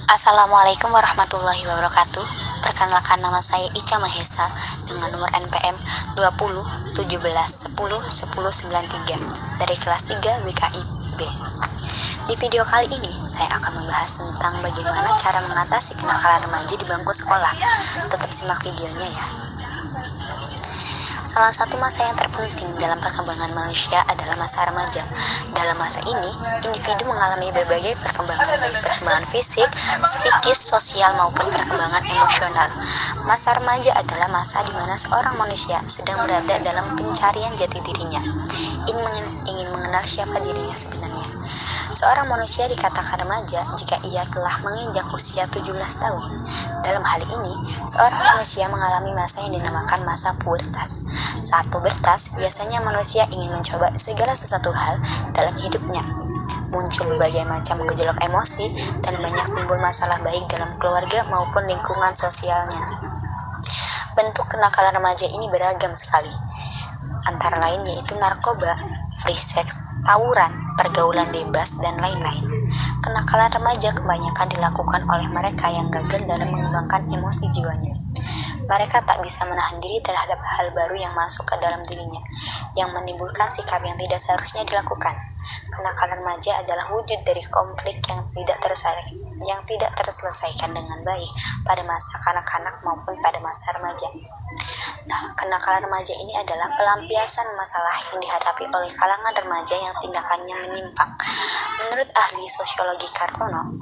Assalamualaikum warahmatullahi wabarakatuh. Perkenalkan, nama saya Ica Mahesa dengan nomor NPM 20 17 10 10 93 dari kelas 3 WKIB. Di video kali ini saya akan membahas tentang bagaimana cara mengatasi kenakalan remaja di bangku sekolah. Tetap simak videonya ya. Salah satu masa yang terpenting dalam perkembangan manusia adalah masa remaja. Dalam masa ini, individu mengalami berbagai perkembangan, baik perkembangan fisik, psikis, sosial, maupun perkembangan emosional. Masa remaja adalah masa di mana seorang manusia sedang berada dalam pencarian jati dirinya, ingin mengenal siapa dirinya sebenarnya. Seorang manusia dikatakan remaja jika ia telah menginjak usia 17 tahun. Dalam hal ini, seorang manusia mengalami masa yang dinamakan masa pubertas. Saat pubertas, biasanya manusia ingin mencoba segala sesuatu hal dalam hidupnya. Muncul berbagai macam gejolak emosi dan banyak timbul masalah baik dalam keluarga maupun lingkungan sosialnya. Bentuk kenakalan remaja ini beragam sekali. Antara lain yaitu narkoba, free sex, tawuran, pergaulan bebas, dan lain-lain. Kenakalan remaja kebanyakan dilakukan oleh mereka yang gagal dalam mengembangkan emosi jiwanya. Mereka tak bisa menahan diri terhadap hal baru yang masuk ke dalam dirinya, yang menimbulkan sikap yang tidak seharusnya dilakukan. Kenakalan remaja adalah wujud dari konflik yang tidak terselesaikan dengan baik pada masa kanak-kanak maupun pada masa remaja. Nah, kenakalan remaja ini adalah pelampiasan masalah yang dihadapi oleh kalangan remaja yang tindakannya menyimpang. Menurut ahli sosiologi Kartono,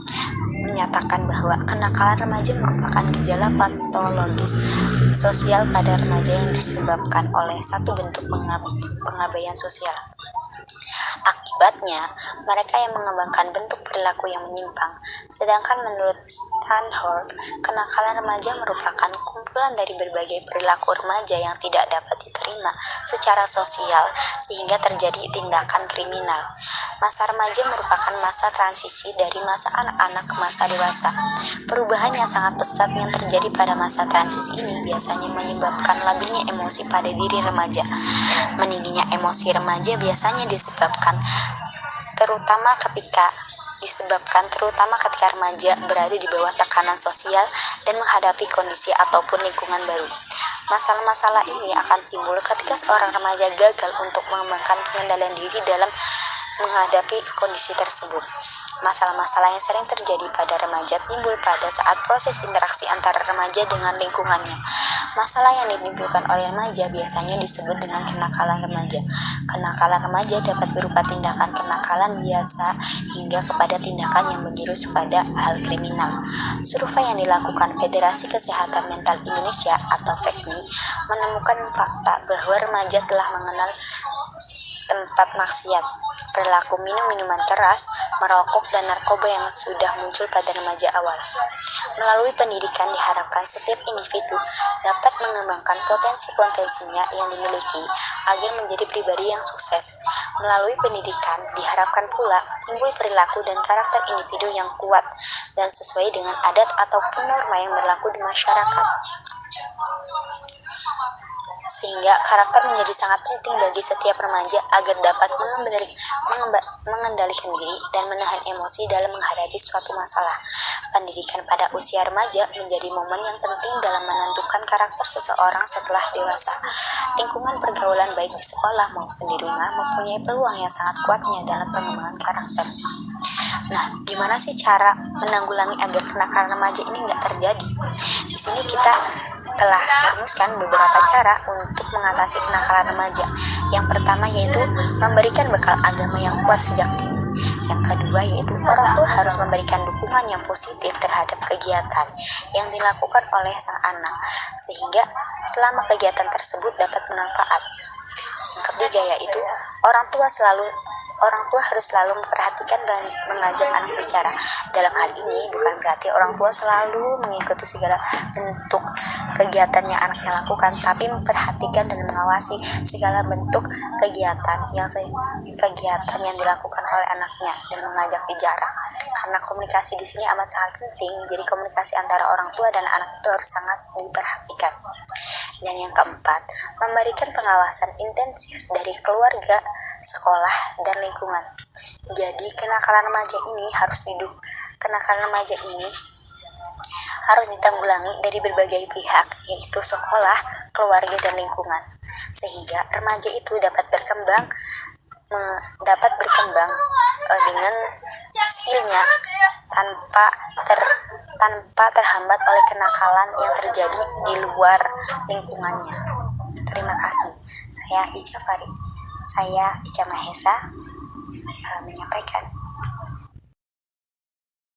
menyatakan bahwa kenakalan remaja merupakan gejala patologis sosial pada remaja yang disebabkan oleh satu bentuk pengabaian sosial. Akibatnya, mereka yang mengembangkan bentuk perilaku yang menyimpang. Sedangkan menurut Stanford, kenakalan remaja merupakan kumpulan dari berbagai perilaku remaja yang tidak dapat diterima secara sosial sehingga terjadi tindakan kriminal. Masa remaja merupakan masa transisi dari masa anak-anak ke masa dewasa. Perubahan yang sangat pesat yang terjadi pada masa transisi ini biasanya menyebabkan labilnya emosi pada diri remaja. Meningginya emosi remaja biasanya disebabkan terutama ketika remaja berada di bawah tekanan sosial dan menghadapi kondisi ataupun lingkungan baru. Masalah-masalah ini akan timbul ketika seorang remaja gagal untuk mengembangkan pengendalian diri dalam menghadapi kondisi tersebut. Masalah-masalah yang sering terjadi pada remaja timbul pada saat proses interaksi antara remaja dengan lingkungannya. Masalah yang ditimbulkan oleh remaja biasanya disebut dengan kenakalan remaja. Kenakalan remaja dapat berupa tindakan kenakalan biasa hingga kepada tindakan yang menjurus pada hal kriminal. Survei yang dilakukan Federasi Kesehatan Mental Indonesia atau FEKMI menemukan fakta bahwa remaja telah mengenal tempat maksiat, perilaku minum minuman keras, merokok, dan narkoba yang sudah muncul pada remaja awal. Melalui pendidikan diharapkan setiap individu dapat mengembangkan potensi-potensinya yang dimiliki agar menjadi pribadi yang sukses. Melalui pendidikan diharapkan pula timbul perilaku dan karakter individu yang kuat dan sesuai dengan adat ataupun norma yang berlaku di masyarakat. Sehingga karakter menjadi sangat penting bagi setiap remaja agar dapat mengendalikan diri dan menahan emosi dalam menghadapi suatu masalah. Pendidikan pada usia remaja menjadi momen yang penting dalam menentukan karakter seseorang setelah dewasa. Lingkungan pergaulan baik di sekolah maupun di rumah mempunyai peluang yang sangat kuatnya dalam pengembangan karakter. Nah, gimana sih cara menanggulangi agar kenakalan remaja ini nggak terjadi? Di sini kita telah merumuskan beberapa cara untuk mengatasi kenakalan remaja. Yang pertama yaitu memberikan bekal agama yang kuat sejak dini. Yang kedua yaitu orang tua harus memberikan dukungan yang positif terhadap kegiatan yang dilakukan oleh sang anak, sehingga selama kegiatan tersebut dapat bermanfaat. Yang ketiga yaitu orang tua harus selalu memperhatikan dan mengajak anak bicara. Dalam hal ini bukan berarti orang tua selalu mengikuti segala bentuk kegiatan yang anaknya lakukan, tapi memperhatikan dan mengawasi segala bentuk kegiatan yang dilakukan oleh anaknya dan mengajak bicara. Karena komunikasi di sini amat sangat penting, jadi komunikasi antara orang tua dan anak itu harus sangat diperhatikan. Dan yang keempat, memberikan pengawasan intensif dari keluarga, sekolah, dan lingkungan. Jadi kenakalan remaja ini harus Kenakalan remaja ini harus ditanggulangi dari berbagai pihak, yaitu sekolah, keluarga, dan lingkungan, sehingga remaja itu dapat berkembang dengan skillnya tanpa terhambat oleh kenakalan yang terjadi di luar lingkungannya. Terima kasih. Saya Ica Mahesa menyampaikan.